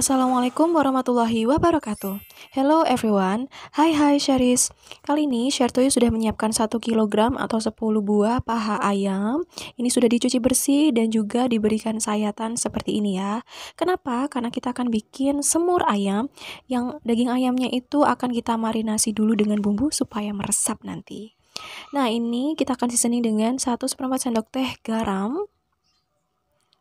Assalamualaikum warahmatullahi wabarakatuh. Hello everyone. Hai Syaris. Kali ini Syartoy sudah menyiapkan 1 kilogram atau 10 buah paha ayam. Ini sudah dicuci bersih dan juga diberikan sayatan seperti ini ya. Kenapa? Karena kita akan bikin semur ayam yang daging ayamnya itu akan kita marinasi dulu dengan bumbu supaya meresap nanti. Nah, ini kita akan seasoning dengan 1/4 sendok teh garam.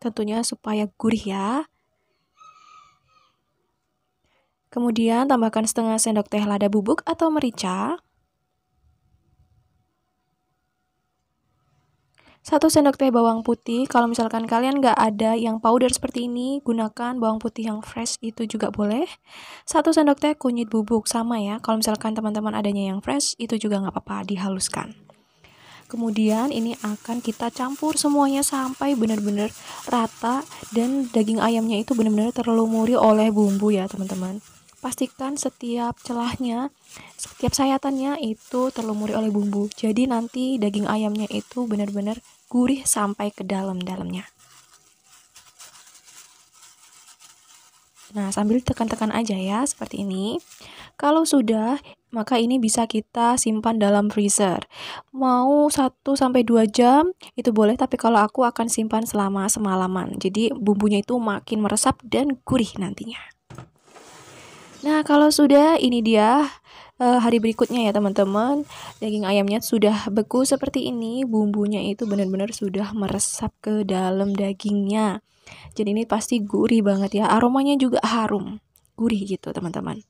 Tentunya supaya gurih ya. Kemudian tambahkan setengah sendok teh lada bubuk atau merica. 1 sendok teh bawang putih. Kalau misalkan kalian nggak ada yang powder seperti ini, gunakan bawang putih yang fresh itu juga boleh. 1 sendok teh kunyit bubuk, sama ya. Kalau misalkan teman-teman adanya yang fresh, itu juga nggak apa-apa, dihaluskan. Kemudian ini akan kita campur semuanya sampai benar-benar rata dan daging ayamnya itu benar-benar terlumuri oleh bumbu ya teman-teman. Pastikan setiap celahnya, setiap sayatannya itu terlumuri oleh bumbu. Jadi nanti daging ayamnya itu benar-benar gurih sampai ke dalam-dalamnya. Nah, sambil tekan-tekan aja ya, seperti ini. Kalau sudah, maka ini bisa kita simpan dalam freezer. Mau 1-2 jam, itu boleh, tapi kalau aku akan simpan selama semalaman. Jadi bumbunya itu makin meresap dan gurih nantinya. Nah, kalau sudah, ini dia hari berikutnya ya teman-teman. Daging ayamnya sudah beku seperti ini, bumbunya itu benar-benar sudah meresap ke dalam dagingnya. Jadi ini pasti gurih banget ya, aromanya juga harum, gurih gitu teman-teman.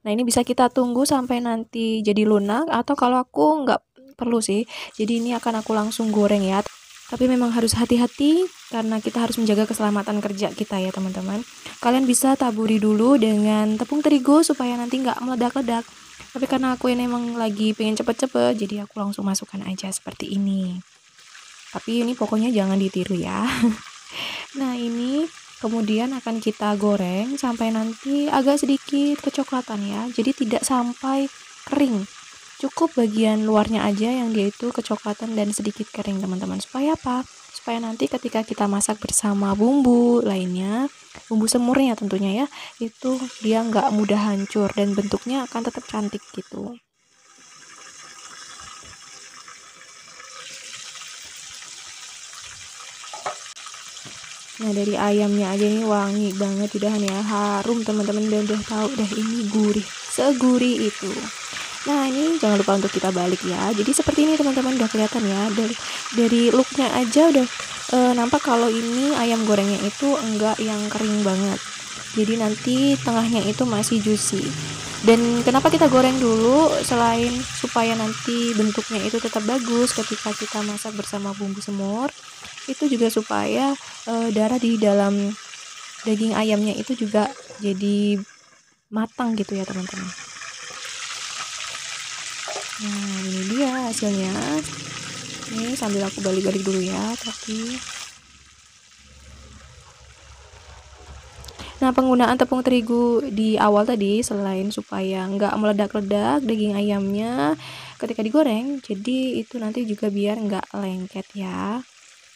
Nah, ini bisa kita tunggu sampai nanti jadi lunak, atau kalau aku nggak perlu sih, jadi ini akan aku langsung goreng ya. Tapi memang harus hati-hati karena kita harus menjaga keselamatan kerja kita ya teman-teman. Kalian bisa taburi dulu dengan tepung terigu supaya nanti nggak meledak-ledak. Tapi karena aku ini emang lagi pengen cepet-cepet, jadi aku langsung masukkan aja seperti ini. Tapi ini pokoknya jangan ditiru ya. Nah, ini kemudian akan kita goreng sampai nanti agak sedikit kecoklatan ya. Jadi tidak sampai kering. Cukup bagian luarnya aja yang dia itu kecoklatan dan sedikit kering teman-teman. Supaya apa? Supaya nanti ketika kita masak bersama bumbu lainnya, bumbu semurnya tentunya ya, itu dia nggak mudah hancur dan bentuknya akan tetap cantik gitu. Nah, dari ayamnya aja ini wangi banget udahan ya, harum teman-teman, dan udah tahu deh ini gurih, segurih itu. Nah, ini jangan lupa untuk kita balik ya. Jadi seperti ini teman-teman, udah kelihatan ya, dari looknya aja udah nampak kalau ini ayam gorengnya itu enggak yang kering banget. Jadi nanti tengahnya itu masih juicy. Dan kenapa kita goreng dulu, selain supaya nanti bentuknya itu tetap bagus ketika kita masak bersama bumbu semur, itu juga supaya darah di dalam daging ayamnya itu juga jadi matang gitu ya teman-teman. Nah, ini dia hasilnya. Ini sambil aku balik-balik dulu ya, tapi nah, penggunaan tepung terigu di awal tadi selain supaya nggak meledak-ledak daging ayamnya ketika digoreng, jadi itu nanti juga biar nggak lengket ya.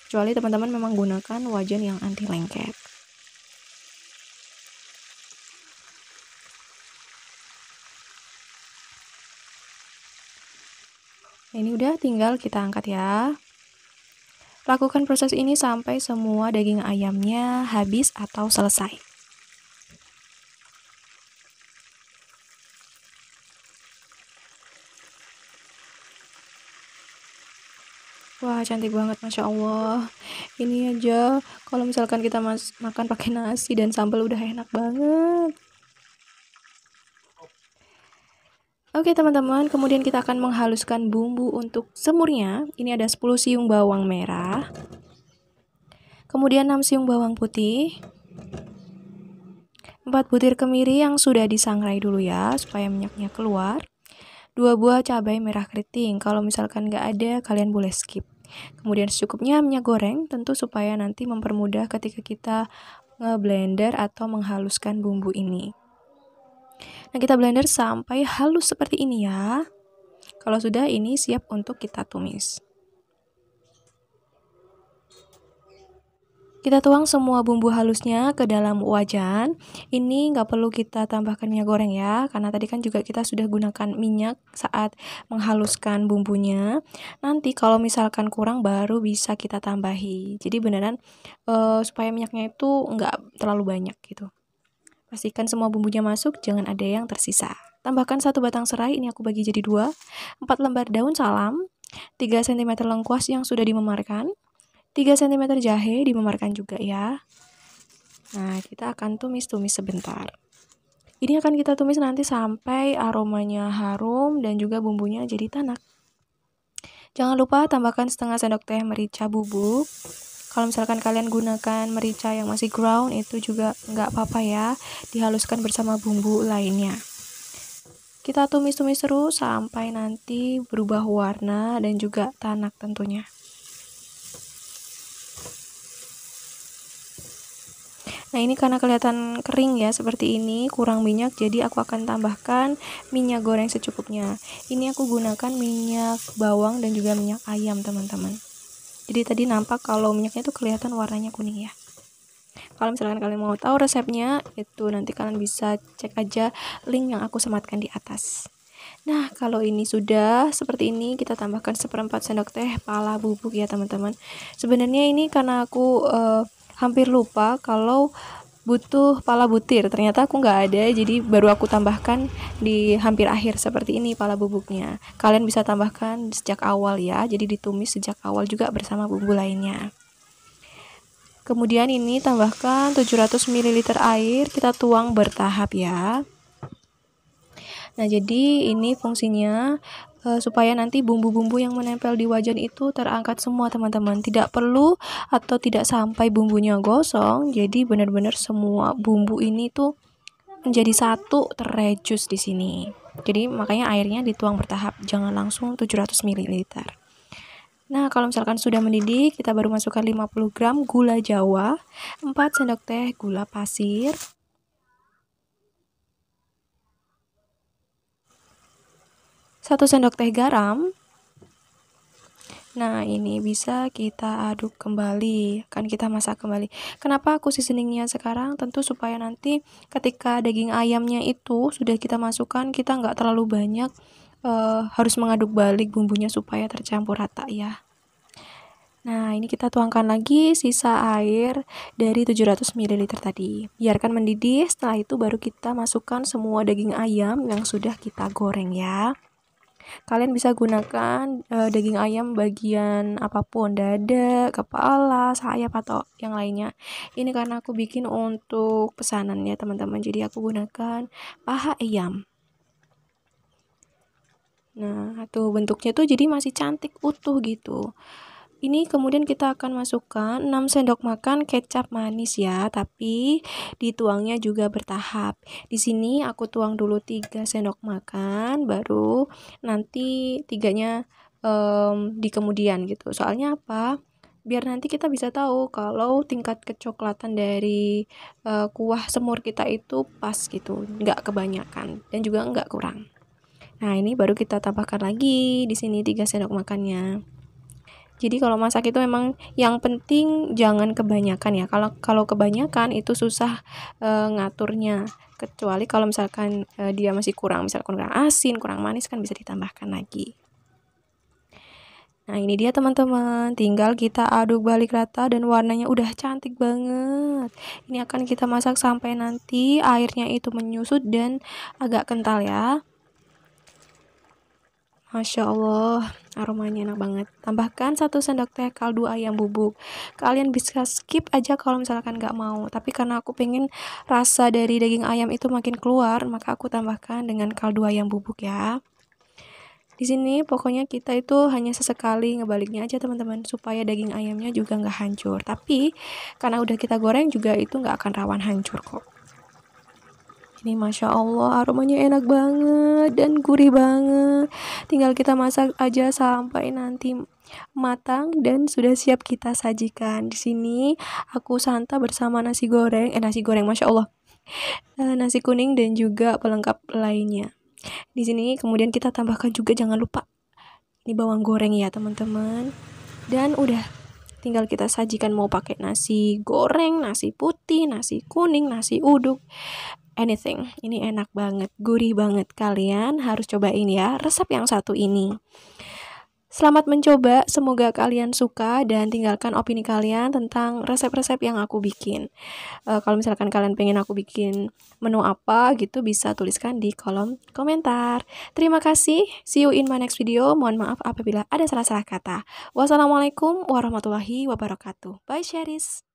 Kecuali teman-teman memang gunakan wajan yang anti lengket. Nah, ini udah tinggal kita angkat ya. Lakukan proses ini sampai semua daging ayamnya habis atau selesai. Wah, cantik banget, Masya Allah. Ini aja, kalau misalkan kita makan pakai nasi dan sambal udah enak banget. Oke teman-teman, kemudian kita akan menghaluskan bumbu untuk semurnya. Ini ada 10 siung bawang merah. Kemudian 6 siung bawang putih. 4 butir kemiri yang sudah disangrai dulu ya, supaya minyaknya keluar. 2 buah cabai merah keriting, kalau misalkan nggak ada kalian boleh skip. Kemudian secukupnya minyak goreng, tentu supaya nanti mempermudah ketika kita ngeblender atau menghaluskan bumbu ini. Nah, kita blender sampai halus seperti ini ya. Kalau sudah, ini siap untuk kita tumis. Kita tuang semua bumbu halusnya ke dalam wajan. Ini nggak perlu kita tambahkan minyak goreng ya, karena tadi kan juga kita sudah gunakan minyak saat menghaluskan bumbunya. Nanti kalau misalkan kurang baru bisa kita tambahi. Jadi beneran supaya minyaknya itu nggak terlalu banyak gitu. Pastikan semua bumbunya masuk, jangan ada yang tersisa. Tambahkan 1 batang serai, ini aku bagi jadi 2, 4 lembar daun salam, 3 cm lengkuas yang sudah dimemarkan, 3 cm jahe dimemarkan juga ya. Nah, kita akan tumis-tumis sebentar. Ini akan kita tumis nanti sampai aromanya harum dan juga bumbunya jadi tanak. Jangan lupa tambahkan setengah sendok teh merica bubuk. Kalau misalkan kalian gunakan merica yang masih ground, itu juga nggak apa-apa ya, dihaluskan bersama bumbu lainnya. Kita tumis-tumis terus sampai nanti berubah warna dan juga tanak tentunya. Nah, ini karena kelihatan kering ya seperti ini, kurang minyak, jadi aku akan tambahkan minyak goreng secukupnya. Ini aku gunakan minyak bawang dan juga minyak ayam, teman-teman. Jadi tadi nampak kalau minyaknya itu kelihatan warnanya kuning ya. Kalau misalkan kalian mau tahu resepnya, itu nanti kalian bisa cek aja link yang aku sematkan di atas. Nah, kalau ini sudah seperti ini, kita tambahkan 1/4 sendok teh pala bubuk ya teman-teman. Sebenarnya ini karena aku hampir lupa kalau butuh pala butir, ternyata aku nggak ada, jadi baru aku tambahkan di hampir akhir seperti ini pala bubuknya. Kalian bisa tambahkan sejak awal ya, jadi ditumis sejak awal juga bersama bumbu lainnya. Kemudian ini tambahkan 700 ml air, kita tuang bertahap ya. Nah, jadi ini fungsinya supaya nanti bumbu-bumbu yang menempel di wajan itu terangkat semua teman-teman. Tidak perlu atau tidak sampai bumbunya gosong, jadi benar-benar semua bumbu ini tuh menjadi satu terreduce di sini. Jadi makanya airnya dituang bertahap, jangan langsung 700 ml. Nah, kalau misalkan sudah mendidih, kita baru masukkan 50 gram gula jawa, 4 sendok teh gula pasir, 1 sendok teh garam. Nah, ini bisa kita aduk kembali, akan kita masak kembali. Kenapa aku seasoningnya sekarang? Tentu supaya nanti ketika daging ayamnya itu sudah kita masukkan, kita nggak terlalu banyak harus mengaduk balik bumbunya supaya tercampur rata ya. Nah, ini kita tuangkan lagi sisa air dari 700 ml tadi. Biarkan mendidih, setelah itu baru kita masukkan semua daging ayam yang sudah kita goreng ya. Kalian bisa gunakan daging ayam bagian apapun, dada, kepala, sayap, atau yang lainnya. Ini karena aku bikin untuk pesanan ya teman-teman, jadi aku gunakan paha ayam. Nah, tuh bentuknya tuh jadi masih cantik utuh gitu. Ini kemudian kita akan masukkan 6 sendok makan kecap manis ya, tapi dituangnya juga bertahap. Di sini aku tuang dulu 3 sendok makan, baru nanti 3-nya di kemudian gitu. Soalnya apa? Biar nanti kita bisa tahu kalau tingkat kecoklatan dari kuah semur kita itu pas gitu, nggak kebanyakan dan juga nggak kurang. Nah, ini baru kita tambahkan lagi di sini 3 sendok makannya. Jadi kalau masak itu memang yang penting jangan kebanyakan ya. Kalau kebanyakan itu susah ngaturnya. Kecuali kalau misalkan dia masih kurang, misalkan kurang asin, kurang manis, kan bisa ditambahkan lagi. Nah, ini dia teman-teman, tinggal kita aduk balik rata dan warnanya udah cantik banget. Ini akan kita masak sampai nanti airnya itu menyusut dan agak kental ya. Masya Allah, aromanya enak banget. Tambahkan 1 sendok teh kaldu ayam bubuk. Kalian bisa skip aja kalau misalkan nggak mau. Tapi karena aku pengen rasa dari daging ayam itu makin keluar, maka aku tambahkan dengan kaldu ayam bubuk ya. Di sini pokoknya kita itu hanya sesekali ngebaliknya aja teman-teman, supaya daging ayamnya juga nggak hancur. Tapi karena udah kita goreng juga itu nggak akan rawan hancur kok. Ini Masya Allah aromanya enak banget dan gurih banget. Tinggal kita masak aja sampai nanti matang dan sudah siap kita sajikan. Di sini aku santap bersama nasi goreng, Masya Allah, nasi kuning dan juga pelengkap lainnya. Di sini kemudian kita tambahkan juga, jangan lupa, ini bawang goreng ya teman-teman. Dan udah Tinggal kita sajikan mau pakai nasi goreng, nasi putih, nasi kuning, nasi uduk, anything. Ini enak banget, gurih banget. Kalian harus cobain ya resep yang satu ini. Selamat mencoba, semoga kalian suka dan tinggalkan opini kalian tentang resep-resep yang aku bikin. Kalau misalkan kalian pengen aku bikin menu apa gitu, bisa tuliskan di kolom komentar. Terima kasih, see you in my next video. Mohon maaf apabila ada salah-salah kata. Wassalamualaikum warahmatullahi wabarakatuh. Bye Sherries.